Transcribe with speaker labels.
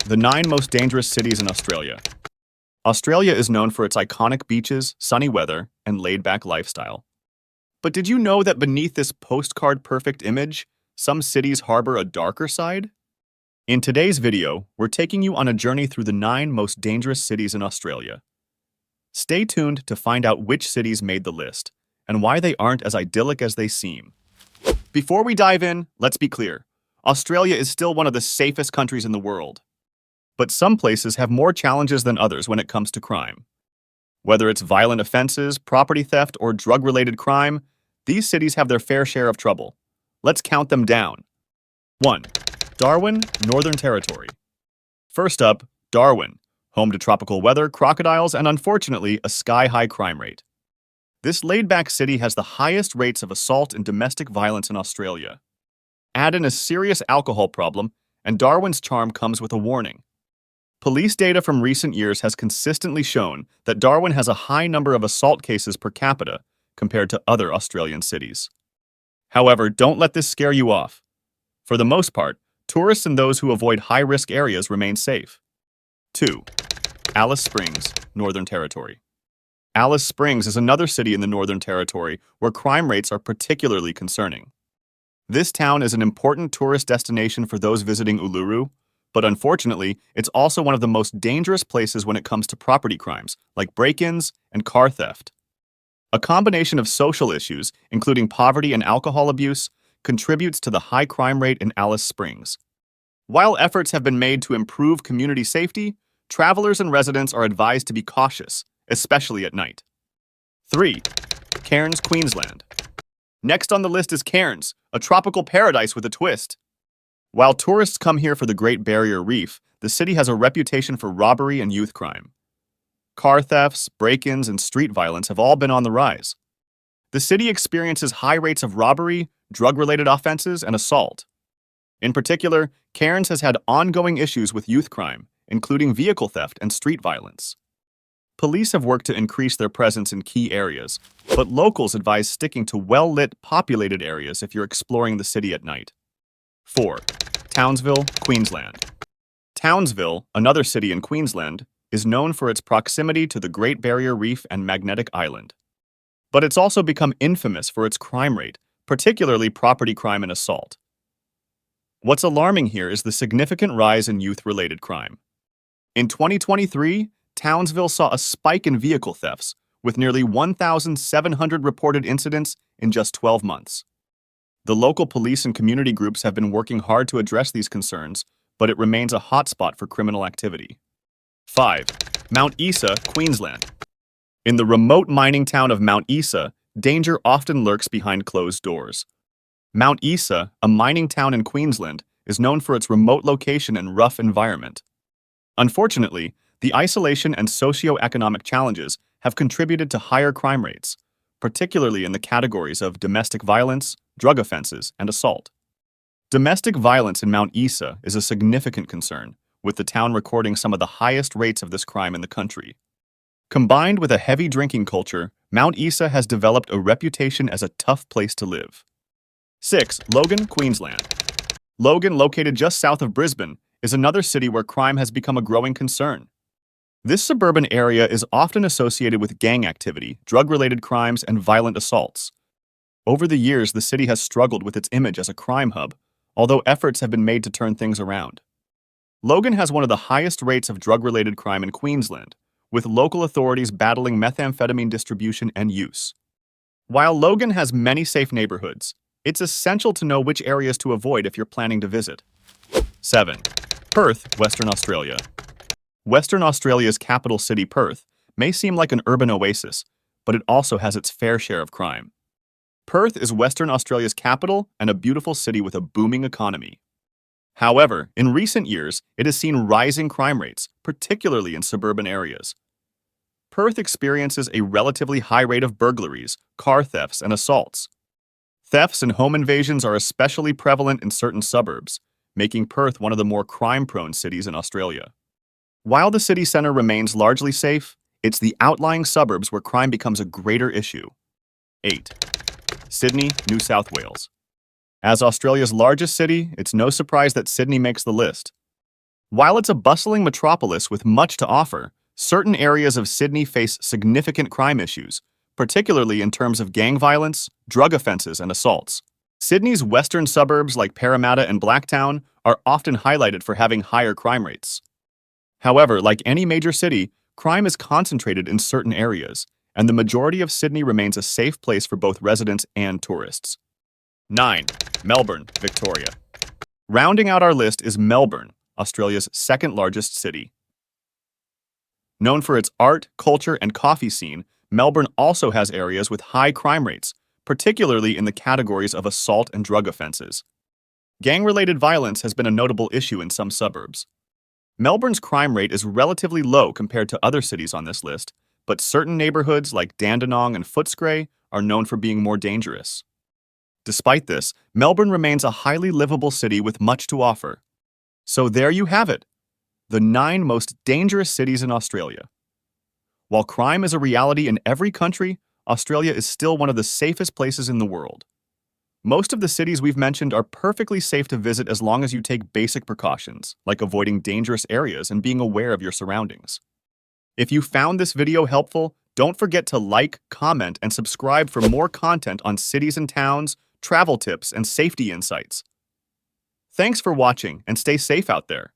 Speaker 1: The 9 most dangerous cities in Australia. Australia is known for its iconic beaches, sunny weather, and laid-back lifestyle. But did you know that beneath this postcard-perfect image, some cities harbor a darker side? In today's video, we're taking you on a journey through the 9 most dangerous cities in Australia. Stay tuned to find out which cities made the list, and why they aren't as idyllic as they seem. Before we dive in, let's be clear. Australia is still one of the safest countries in the world. But some places have more challenges than others when it comes to crime. Whether it's violent offenses, property theft, or drug-related crime, these cities have their fair share of trouble. Let's count them down. 1. Darwin, Northern Territory. First up, Darwin, home to tropical weather, crocodiles, and unfortunately, a sky-high crime rate. This laid-back city has the highest rates of assault and domestic violence in Australia. Add in a serious alcohol problem, and Darwin's charm comes with a warning. Police data from recent years has consistently shown that Darwin has a high number of assault cases per capita compared to other Australian cities. However, don't let this scare you off. For the most part, tourists and those who avoid high-risk areas remain safe. 2. Alice Springs, Northern Territory. Alice Springs is another city in the Northern Territory where crime rates are particularly concerning. This town is an important tourist destination for those visiting Uluru, but unfortunately, it's also one of the most dangerous places when it comes to property crimes, like break-ins and car theft. A combination of social issues, including poverty and alcohol abuse, contributes to the high crime rate in Alice Springs. While efforts have been made to improve community safety, travelers and residents are advised to be cautious, especially at night. 3. Cairns, Queensland. Next on the list is Cairns, a tropical paradise with a twist. While tourists come here for the Great Barrier Reef, the city has a reputation for robbery and youth crime. Car thefts, break-ins, and street violence have all been on the rise. The city experiences high rates of robbery, drug-related offenses, and assault. In particular, Cairns has had ongoing issues with youth crime, including vehicle theft and street violence. Police have worked to increase their presence in key areas, but locals advise sticking to well-lit, populated areas if you're exploring the city at night. 4. Townsville, Queensland. Townsville, another city in Queensland, is known for its proximity to the Great Barrier Reef and Magnetic Island. But it's also become infamous for its crime rate, particularly property crime and assault. What's alarming here is the significant rise in youth-related crime. In 2023, Townsville saw a spike in vehicle thefts, with nearly 1,700 reported incidents in just 12 months. The local police and community groups have been working hard to address these concerns, but it remains a hotspot for criminal activity. 5. Mount Isa, Queensland. In the remote mining town of Mount Isa, danger often lurks behind closed doors. Mount Isa, a mining town in Queensland, is known for its remote location and rough environment. Unfortunately, the isolation and socio-economic challenges have contributed to higher crime rates, particularly in the categories of domestic violence, drug offenses, and assault. Domestic violence in Mount Isa is a significant concern, with the town recording some of the highest rates of this crime in the country. Combined with a heavy drinking culture, Mount Isa has developed a reputation as a tough place to live. 6. Logan, Queensland. Logan, located just south of Brisbane, is another city where crime has become a growing concern. This suburban area is often associated with gang activity, drug-related crimes, and violent assaults. Over the years, the city has struggled with its image as a crime hub, although efforts have been made to turn things around. Logan has one of the highest rates of drug-related crime in Queensland, with local authorities battling methamphetamine distribution and use. While Logan has many safe neighborhoods, it's essential to know which areas to avoid if you're planning to visit. 7. Perth, Western Australia. Western Australia's capital city, Perth, may seem like an urban oasis, but it also has its fair share of crime. Perth is Western Australia's capital and a beautiful city with a booming economy. However, in recent years, it has seen rising crime rates, particularly in suburban areas. Perth experiences a relatively high rate of burglaries, car thefts, and assaults. Thefts and home invasions are especially prevalent in certain suburbs, making Perth one of the more crime-prone cities in Australia. While the city centre remains largely safe, it's the outlying suburbs where crime becomes a greater issue. 8. Sydney, New South Wales. As Australia's largest city, it's no surprise that Sydney makes the list. While it's a bustling metropolis with much to offer, certain areas of Sydney face significant crime issues, particularly in terms of gang violence, drug offenses, and assaults. Sydney's western suburbs like Parramatta and Blacktown are often highlighted for having higher crime rates. However, like any major city, crime is concentrated in certain areas, and the majority of Sydney remains a safe place for both residents and tourists. 9. Melbourne, Victoria. Rounding out our list is Melbourne, Australia's second largest city. Known for its art, culture, and coffee scene, Melbourne also has areas with high crime rates, particularly in the categories of assault and drug offenses. Gang-related violence has been a notable issue in some suburbs. Melbourne's crime rate is relatively low compared to other cities on this list, but certain neighborhoods like Dandenong and Footscray are known for being more dangerous. Despite this, Melbourne remains a highly livable city with much to offer. So there you have it, the 9 most dangerous cities in Australia. While crime is a reality in every country, Australia is still one of the safest places in the world. Most of the cities we've mentioned are perfectly safe to visit as long as you take basic precautions, like avoiding dangerous areas and being aware of your surroundings. If you found this video helpful, don't forget to like, comment, and subscribe for more content on cities and towns, travel tips, and safety insights. Thanks for watching, and stay safe out there.